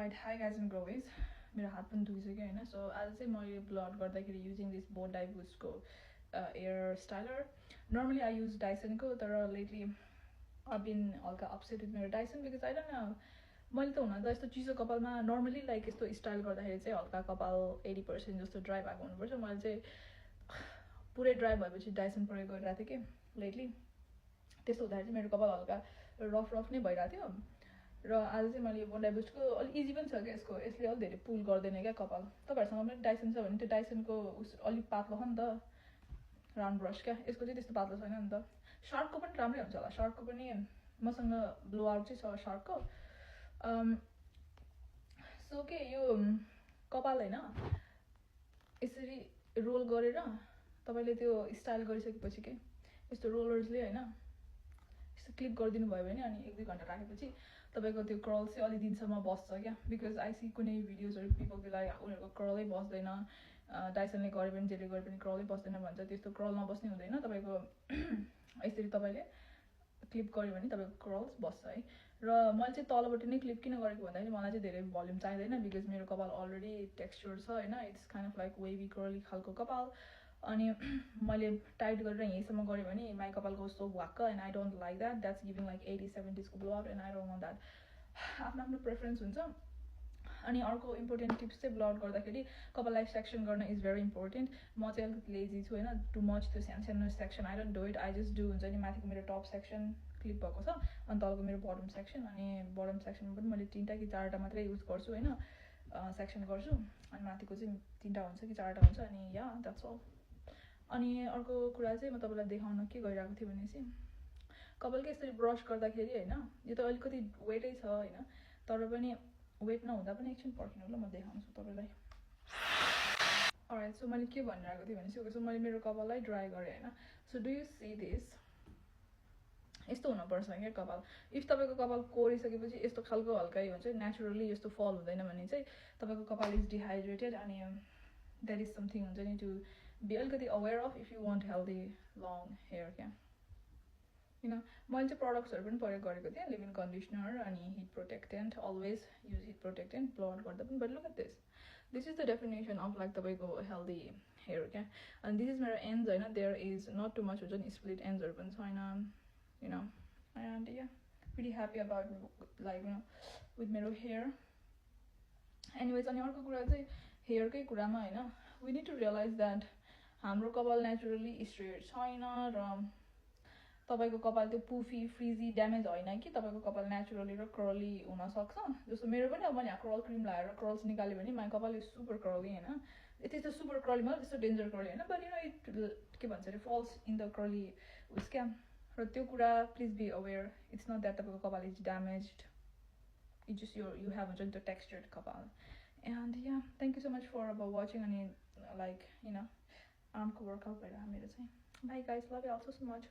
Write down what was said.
Alright, hi guys, I'm Grovis. मेरो हात पनि दुखिसक्यो हैन. सो आज चाहिँ मैले ब्लड गर्दाखेरि using this Boat Dye Boost को air styler. Normally I use Dyson को, तर लेटली आई बिन हल्का अपसेट विथ मेरो Dyson because I don't know. मैले त हुन त यस्तो चिसो कपालमा नर्मली लाइक यस्तो स्टाइल गर्दाखेरि चाहिँ हल्का कपाल 80% जस्तो ड्राई भएको हुनुपर्छ. मैले चाहिँ पुरै ड्राई भएपछि Dyson प्रयोग गरिरहेको थिएँ कि लेटली. त्यस्तो हुँदाखेरि चाहिँ मेरो कपाल हल्का रफ नै भइरहेको थियो. र आज चाहिँ मैले यो बोट डाई बुस्टको अलिक इजी पनि छ क्या यसको. यसले अलिक धेरै पुल गर्दैन क्या कपाल. तपाईँहरूसँग पनि डाइसन छ भने त्यो डाइसनको अलिक पातलो छ नि त राउन्ड ब्रस क्या. यसको चाहिँ त्यस्तो पातलो छैन नि त. शार्कको पनि राम्रै हुन्छ होला. शार्कको पनि मसँग ब्लो आउट चाहिँ छ शार्कको. सो के यो कपाल होइन यसरी रोल गरेर तपाईँले त्यो स्टाइल गरिसकेपछि के यस्तो रोलर्सले होइन यस्तो क्लिप गरिदिनु भयो भने अनि 1-2 घन्टा राखेपछि तपाईँको त्यो कर्ल चाहिँ अलि दिनसम्म बस्छ क्या. बिकज आई सी कुनै भिडियोजहरू पिपल बेला उनीहरूको कर्लै बस्दैन, डाइसनले गरे पनि जेले गरे पनि कर्लै बस्दैन भन्छ. त्यस्तो कर्ल नबस्ने हुँदैन. तपाईँको यसरी तपाईँले क्लिप गऱ्यो भने तपाईँको कर्ल्स बस्छ है. र मैले चाहिँ तलबाट नै क्लिप किन गरेको भन्दाखेरि मलाई चाहिँ धेरै भल्युम चाहिँदैन बिकज मेरो कपाल अलरेडी टेक्स्चर छ होइन. It's kind of like wavy curly खालको कपाल. अनि मैले टाइट गरेर यहीँसम्म गऱ्यो भने माई कपालको कस्तो वाक्क and I don't like that. That's giving like 80-70s को blood and I don't want that. आफ्नो आफ्नो प्रेफरेन्स हुन्छ. अनि अर्को इम्पोर्टेन्ट टिप्स चाहिँ ब्लड गर्दाखेरि कपाललाई सेक्सन गर्न इज भेरी इम्पोर्टेन्ट. म चाहिँ अलिकति लेजी छु होइन. टु मच त्यो सानो section I don't do it. I just do हुन्छ नि माथिको मेरो टप सेक्सन क्लिप भएको छ अनि तलको मेरो बटम सेक्सन. अनि बटम सेक्सनमा पनि मैले 3टा कि 4टा मात्रै युज गर्छु होइन. सेक्सन गर्छु अनि माथिको चाहिँ 3टा हुन्छ कि 4टा हुन्छ. अनि या द्याट्स अल. अनि अर्को कुरा चाहिँ म तपाईँलाई देखाउन के गइरहेको थिएँ भनेपछि कपालकै यसरी ब्रस गर्दाखेरि होइन यो त अलिकति वेटै छ होइन. तर पनि वेट नहुँदा पनि एकछिन पर्खिनु ल, म देखाउँछु तपाईँलाई. अलराइट, सो मैले के भनिरहेको थिएँ भनेपछि सो मैले मेरो कपाललाई ड्राई गरेँ होइन. So do you see this, यस्तो हुनुपर्छ क्या कपाल. इफ तपाईँको कपाल कोरिसकेपछि यस्तो खालको हल्का हुन्छ नेचुरली यस्तो फल हुँदैन भने चाहिँ तपाईँको कपाल इज डिहाइड्रेटेड. अनि द्याट इज समथिङ हुन्छ नि टु बी अलिकति aware of if you want healthy long hair क्या. होइन मैले चाहिँ प्रडक्ट्सहरू पनि प्रयोग गरेको थिएँ. लिभ इन कन्डिसनर अनि heat protectant. Always use heat protectant ब्लड गर्दा पनि. But look at this, this is the definition of like तपाईँको हेल्दी हेयर क्या. अनि दिस इज मेरो एन्ड्स होइन. There is not too much हुन्छ नि स्प्लिट एन्ड्सहरू पनि छैन you know. And yeah, pretty happy about like you know with मेरो hair. Anyways, अनि अर्को कुरा चाहिँ हेयरकै कुरामा होइन, we need to realize that हाम्रो कपाल नेचुरली स्ट्रेट छैन र तपाईँको कपाल त्यो पुफी फ्रिजी ड्यामेज होइन कि तपाईँको कपाल नेचुरली र कर्ली हुनसक्छ. जस्तो मेरो पनि अब मैले यहाँ कर्ल क्रिम लगाएर कर्ल्स निकाल्यो भने माई कपाल इज सुपर कर्ली होइन. त्यस्तो सुपर कर्ली मतलब त्यस्तो डेन्जर कर्ली होइन. बट यु नो इट के भन्छ अरे फल्स इन द कर्ली उस क्या. र त्यो कुरा please be aware. It's not that तपाईँको कपाल is damaged. It just you have हुन्छ नि त्यो टेक्स्चर्ड कपाल. एन्ड या thank you so much for अब वाचिङ. अनि लाइक यु नो आर्मको वर्कआउट भइरहेको मेरो चाहिँ. Bye guys, love you also so much.